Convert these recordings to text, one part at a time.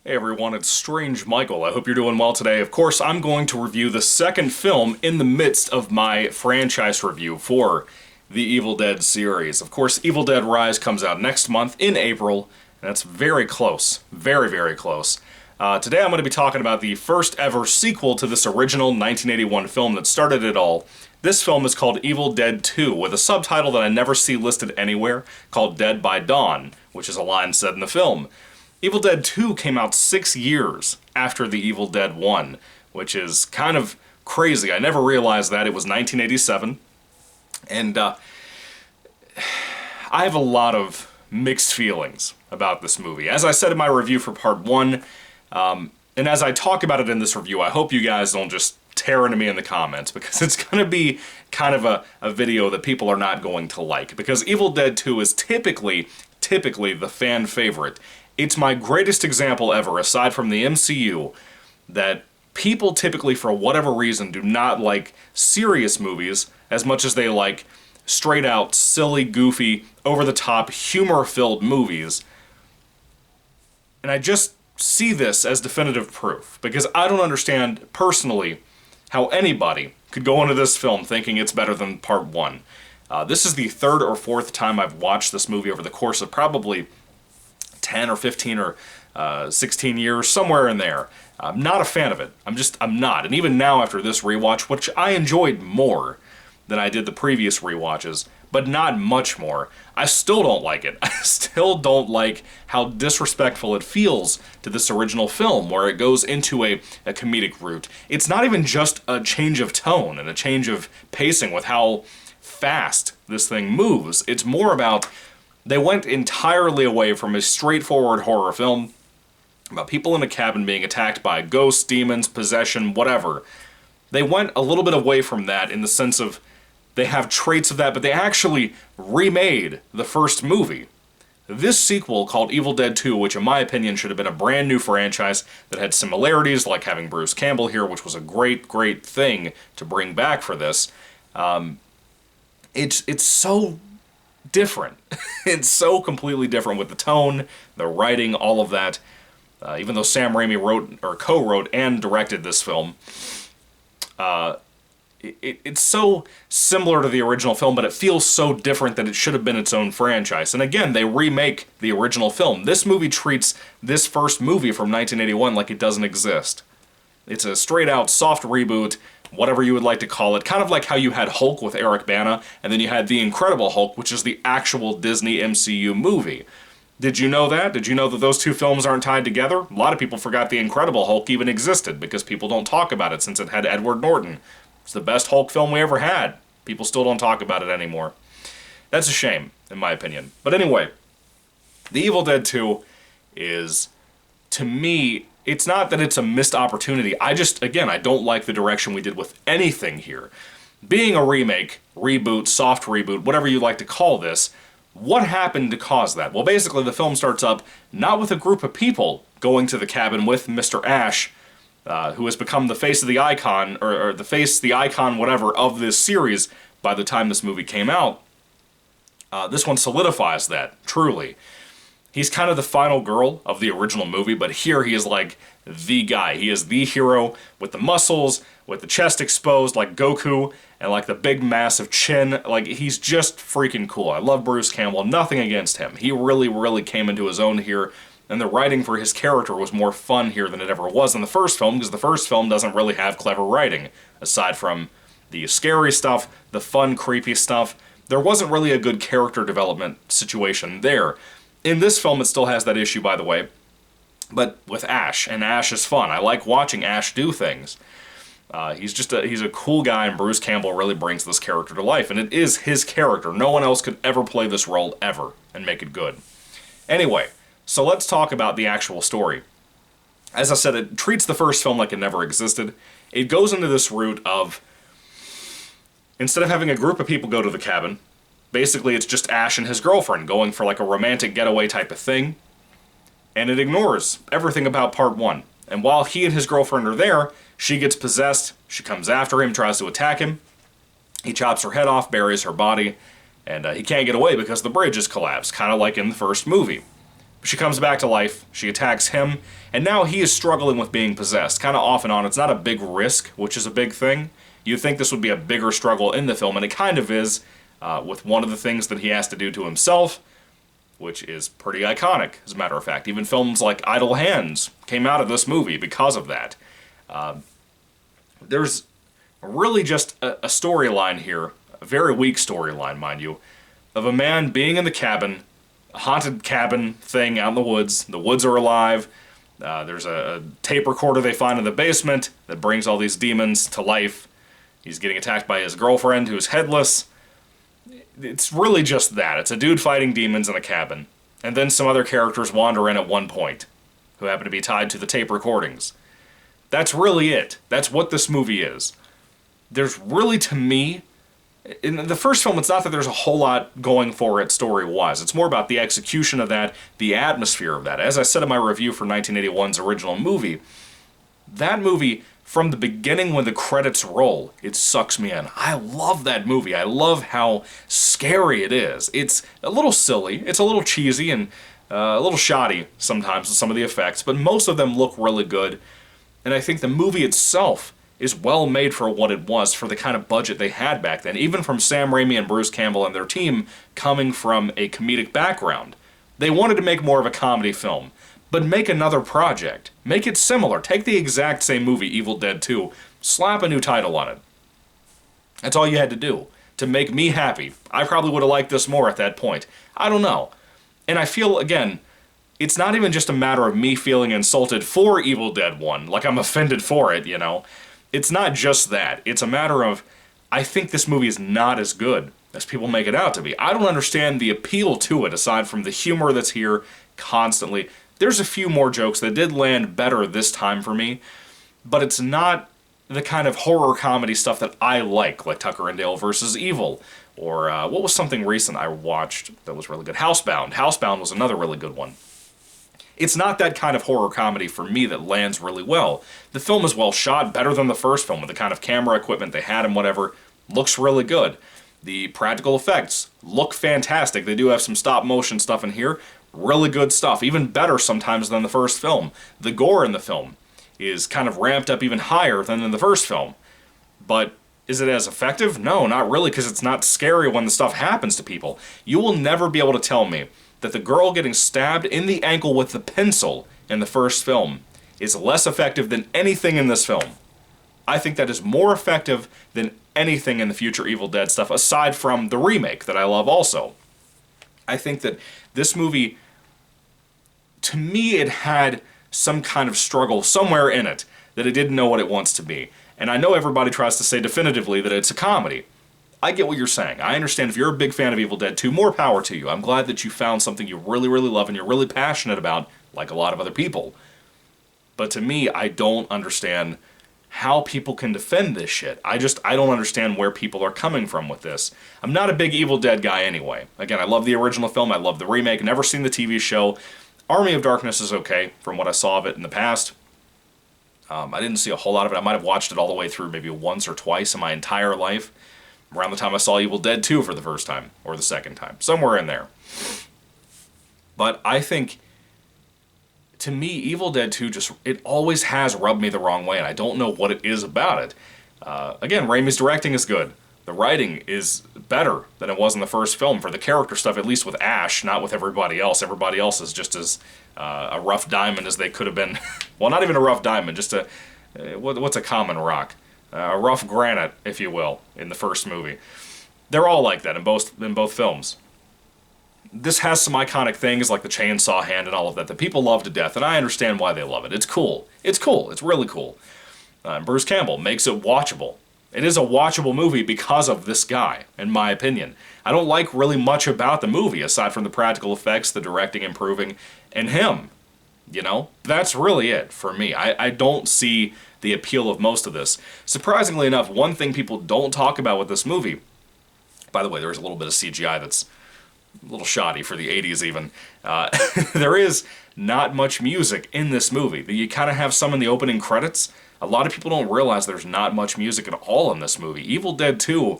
Hey everyone, it's Strange Michael. I hope you're doing well today. Of course, I'm going to review the second film in the midst of my franchise review for the Evil Dead series. Of course, Evil Dead Rise comes out next month in April, and that's very close. Very, very close. Today I'm going to be talking about the first ever sequel to this original 1981 film that started it all. This film is called Evil Dead 2, with a subtitle that I never see listed anywhere, called Dead by Dawn, which is a line said in the film. Evil Dead 2 came out 6 years after the Evil Dead 1, which is kind of crazy. I never realized that. It was 1987, and I have a lot of mixed feelings about this movie. As I said in my review for Part 1, and as I talk about it in this review, I hope you guys don't just tear into me in the comments, because it's going to be kind of a video that people are not going to like, because Evil Dead 2 is typically the fan favorite. It's my greatest example ever, aside from the MCU, that people typically, for whatever reason, do not like serious movies as much as they like straight-out, silly, goofy, over-the-top, humor-filled movies. And I just see this as definitive proof, because I don't understand, personally, how anybody could go into this film thinking it's better than Part 1. This is the third or fourth time I've watched this movie over the course of probably 10 or 15 or 16 years, somewhere in there. I'm not a fan of it. I'm not. And even now, after this rewatch, which I enjoyed more than I did the previous rewatches, but not much more, I still don't like it. I still don't like how disrespectful it feels to this original film, where it goes into a comedic route. It's not even just a change of tone and a change of pacing with how fast this thing moves. It's more about they went entirely away from a straightforward horror film about people in a cabin being attacked by ghosts, demons, possession, whatever. They went a little bit away from that in the sense of they have traits of that, but they actually remade the first movie. This sequel, called Evil Dead 2, which in my opinion should have been a brand new franchise that had similarities, like having Bruce Campbell here, which was a great, great thing to bring back for this. It's so different. It's so completely different with the tone, the writing, all of that. Even though Sam Raimi wrote or co-wrote and directed this film, it's so similar to the original film, but it feels so different that it should have been its own franchise. And again, they remake the original film. This movie treats this first movie from 1981 like it doesn't exist. It's a straight-out soft reboot, whatever you would like to call it, kind of like how you had Hulk with Eric Bana, and then you had The Incredible Hulk, which is the actual Disney MCU movie. Did you know that? Did you know that those two films aren't tied together? A lot of people forgot The Incredible Hulk even existed, because people don't talk about it since it had Edward Norton. It's the best Hulk film we ever had. People still don't talk about it anymore. That's a shame, in my opinion. But anyway, The Evil Dead 2 is, to me, it's not that it's a missed opportunity. I don't like the direction we did with anything here. Being a remake, reboot, soft reboot, whatever you like to call this, what happened to cause that? Well, basically, the film starts up not with a group of people going to the cabin with Mr. Ash, who has become the face of the icon, or the face, the icon, whatever, of this series by the time this movie came out. This one solidifies that, truly. He's kind of the final girl of the original movie, but here he is like the guy. He is the hero with the muscles, with the chest exposed like Goku, and like the big massive chin. Like, he's just freaking cool. I love Bruce Campbell. Nothing against him. He really, really came into his own here, and the writing for his character was more fun here than it ever was in the first film, because the first film doesn't really have clever writing, aside from the scary stuff, the fun, creepy stuff. There wasn't really a good character development situation there. In this film, it still has that issue, by the way, but with Ash, and Ash is fun. I like watching Ash do things. He's a cool guy, and Bruce Campbell really brings this character to life, and it is his character. No one else could ever play this role, ever, and make it good. Anyway, so let's talk about the actual story. As I said, it treats the first film like it never existed. It goes into this route of, instead of having a group of people go to the cabin, basically it's just Ash and his girlfriend going for like a romantic getaway type of thing, and it ignores everything about Part 1. And while he and his girlfriend are there, she gets possessed, she comes after him, tries to attack him, he chops her head off, buries her body, and he can't get away because the bridge has collapsed, kind of like in the first movie. She comes back to life, she attacks him, and now he is struggling with being possessed, kind of off and on. It's not a big risk, which is a big thing. You'd think this would be a bigger struggle in the film, and it kind of is, with one of the things that he has to do to himself, which is pretty iconic, as a matter of fact. Even films like Idle Hands came out of this movie because of that. There's really just a storyline here, a very weak storyline, mind you, of a man being in the cabin, a haunted cabin thing out in the woods. The woods are alive. There's a tape recorder they find in the basement that brings all these demons to life. He's getting attacked by his girlfriend, who's headless. It's really just that. It's a dude fighting demons in a cabin. And then some other characters wander in at one point, who happen to be tied to the tape recordings. That's really it. That's what this movie is. There's really, to me, in the first film, it's not that there's a whole lot going for it story-wise. It's more about the execution of that, the atmosphere of that. As I said in my review for 1981's original movie, that movie, from the beginning when the credits roll, it sucks me in. I love that movie. I love how scary it is. It's a little silly, it's a little cheesy, and a little shoddy sometimes with some of the effects, but most of them look really good. And I think the movie itself is well made for what it was, for the kind of budget they had back then, even from Sam Raimi and Bruce Campbell and their team coming from a comedic background. They wanted to make more of a comedy film, but make another project. Make it similar. Take the exact same movie, Evil Dead 2, slap a new title on it. That's all you had to do to make me happy. I probably would have liked this more at that point. I don't know. And I feel, again, it's not even just a matter of me feeling insulted for Evil Dead 1, like I'm offended for it, you know. It's not just that. It's a matter of, I think this movie is not as good as people make it out to be. I don't understand the appeal to it, aside from the humor that's here constantly. There's a few more jokes that did land better this time for me, but it's not the kind of horror comedy stuff that I like Tucker and Dale versus Evil, or what was something recent I watched that was really good? Housebound. Housebound was another really good one. It's not that kind of horror comedy for me that lands really well. The film is well shot, better than the first film, with the kind of camera equipment they had and whatever. Looks really good. The practical effects look fantastic. They do have some stop motion stuff in here. Really good stuff. Even better sometimes than the first film. The gore in the film is kind of ramped up even higher than in the first film. But is it as effective? No, not really, because it's not scary when the stuff happens to people. You will never be able to tell me that the girl getting stabbed in the ankle with the pencil in the first film is less effective than anything in this film. I think that is more effective than anything in the future Evil Dead stuff, aside from the remake that I love also. I think that this movie, to me, it had some kind of struggle somewhere in it that it didn't know what it wants to be. And I know everybody tries to say definitively that it's a comedy. I get what you're saying. I understand if you're a big fan of Evil Dead 2, more power to you. I'm glad that you found something you really, really love and you're really passionate about, like a lot of other people. But to me, I don't understand how people can defend this shit. I don't understand where people are coming from with this. I'm not a big Evil Dead guy anyway. Again, I love the original film, I love the remake, never seen the TV show. Army of Darkness is okay, from what I saw of it in the past. I didn't see a whole lot of it. I might have watched it all the way through maybe once or twice in my entire life. Around the time I saw Evil Dead 2 for the first time, or the second time. Somewhere in there. But I think, to me, Evil Dead 2 it always has rubbed me the wrong way, and I don't know what it is about it. Again, Raimi's directing is good. The writing is better than it was in the first film for the character stuff, at least with Ash, not with everybody else. Everybody else is just as a rough diamond as they could have been. Well, not even a rough diamond, just what's a common rock? A rough granite, if you will, in the first movie. They're all like that in both films. This has some iconic things like the chainsaw hand and all of that people love to death, and I understand why they love it. It's cool. It's cool. It's really cool. Bruce Campbell makes it watchable. It is a watchable movie because of this guy, in my opinion. I don't like really much about the movie, aside from the practical effects, the directing improving, and him. You know? That's really it for me. I don't see the appeal of most of this. Surprisingly enough, one thing people don't talk about with this movie, by the way, there's a little bit of CGI that's a little shoddy for the 80s even, there is not much music in this movie. You kind of have some in the opening credits. A lot of people don't realize there's not much music at all in this movie. Evil Dead 2,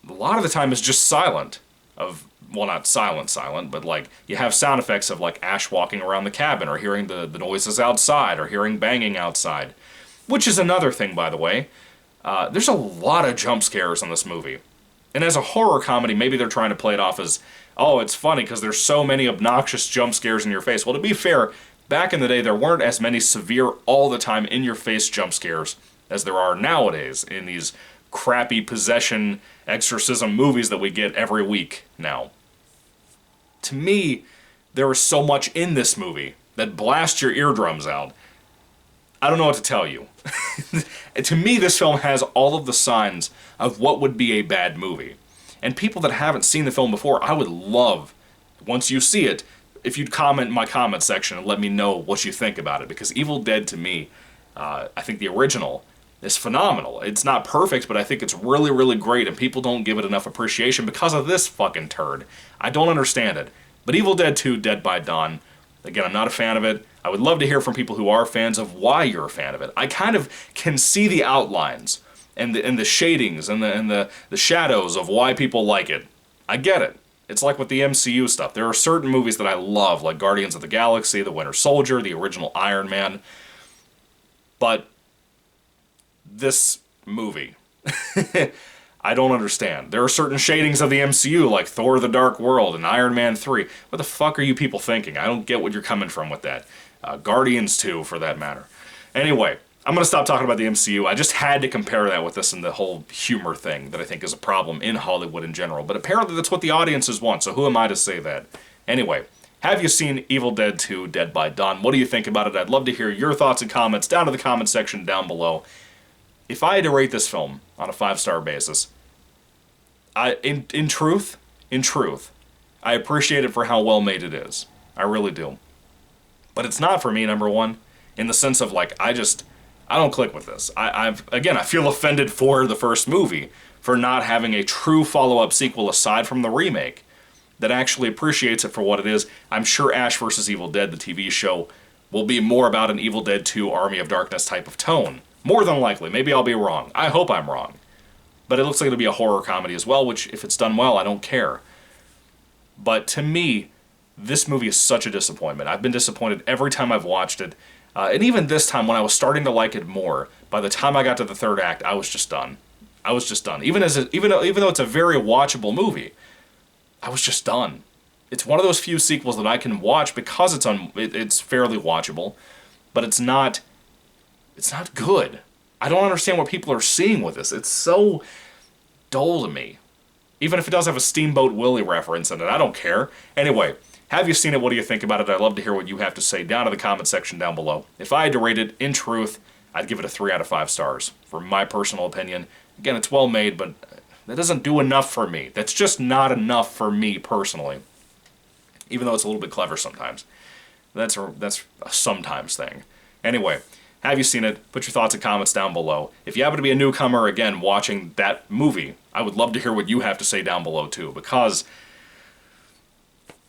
a lot of the time is just silent, of well, not silent, but like you have sound effects of like Ash walking around the cabin or hearing the noises outside or hearing banging outside, which is another thing, by the way. There's a lot of jump scares in this movie. And as a horror comedy, maybe they're trying to play it off as, oh, it's funny because there's so many obnoxious jump scares in your face. Well, to be fair, back in the day, there weren't as many severe, all the time, in-your-face jump scares as there are nowadays in these crappy possession, exorcism movies that we get every week now. To me, there is so much in this movie that blasts your eardrums out. I don't know what to tell you. To me, this film has all of the signs of what would be a bad movie. And people that haven't seen the film before, I would love, once you see it, if you'd comment in my comment section and let me know what you think about it. Because Evil Dead, to me, I think the original is phenomenal. It's not perfect, but I think it's really, really great, and people don't give it enough appreciation because of this fucking turd. I don't understand it. But Evil Dead 2, Dead by Dawn, again, I'm not a fan of it. I would love to hear from people who are fans of why you're a fan of it. I kind of can see the outlines and the shadings and the shadows of why people like it. I get it. It's like with the MCU stuff. There are certain movies that I love, like Guardians of the Galaxy, The Winter Soldier, the original Iron Man. But this movie, I don't understand. There are certain shadings of the MCU, like Thor: The Dark World and Iron Man 3. What the fuck are you people thinking? I don't get what you're coming from with that. Guardians 2, for that matter. Anyway, I'm going to stop talking about the MCU. I just had to compare that with this and the whole humor thing that I think is a problem in Hollywood in general. But apparently that's what the audiences want, so who am I to say that? Anyway, have you seen Evil Dead 2, Dead by Dawn? What do you think about it? I'd love to hear your thoughts and comments down in the comment section down below. If I had to rate this film on a 5-star basis, in truth, I appreciate it for how well made it is. I really do. But it's not for me, number one, in the sense of, like, I don't click with this. I feel offended for the first movie for not having a true follow-up sequel aside from the remake that actually appreciates it for what it is. I'm sure Ash vs. Evil Dead, the TV show, will be more about an Evil Dead 2 Army of Darkness type of tone. More than likely. Maybe I'll be wrong. I hope I'm wrong. But it looks like it'll be a horror comedy as well, which, if it's done well, I don't care. But to me, this movie is such a disappointment. I've been disappointed every time I've watched it. And even this time, when I was starting to like it more, by the time I got to the third act, I was just done. Even though it's a very watchable movie, I was just done. It's one of those few sequels that I can watch because it's fairly watchable, but it's not good. I don't understand what people are seeing with this. It's so dull to me. Even if it does have a Steamboat Willie reference in it, I don't care. Anyway, have you seen it? What do you think about it? I'd love to hear what you have to say down in the comment section down below. If I had to rate it, in truth, I'd give it a 3 out of 5 stars. For my personal opinion. Again, it's well made, but that doesn't do enough for me. That's just not enough for me personally. Even though it's a little bit clever sometimes. That's a sometimes thing. Anyway, have you seen it? Put your thoughts and comments down below. If you happen to be a newcomer, again, watching that movie, I would love to hear what you have to say down below, too, because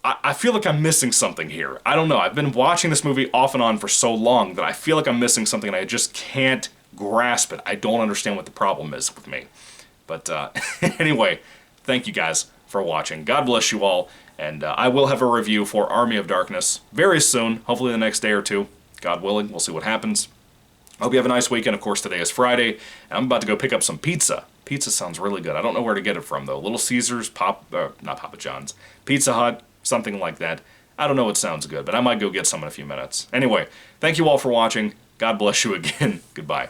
I feel like I'm missing something here. I don't know. I've been watching this movie off and on for so long that I feel like I'm missing something and I just can't grasp it. I don't understand what the problem is with me. But anyway, thank you guys for watching. God bless you all, and I will have a review for Army of Darkness very soon, hopefully the next day or two. God willing, we'll see what happens. I hope you have a nice weekend. Of course, today is Friday, and I'm about to go pick up some pizza. Pizza sounds really good. I don't know where to get it from, though. Little Caesars, not Papa John's, Pizza Hut, something like that. I don't know what sounds good, but I might go get some in a few minutes. Anyway, thank you all for watching. God bless you again. Goodbye.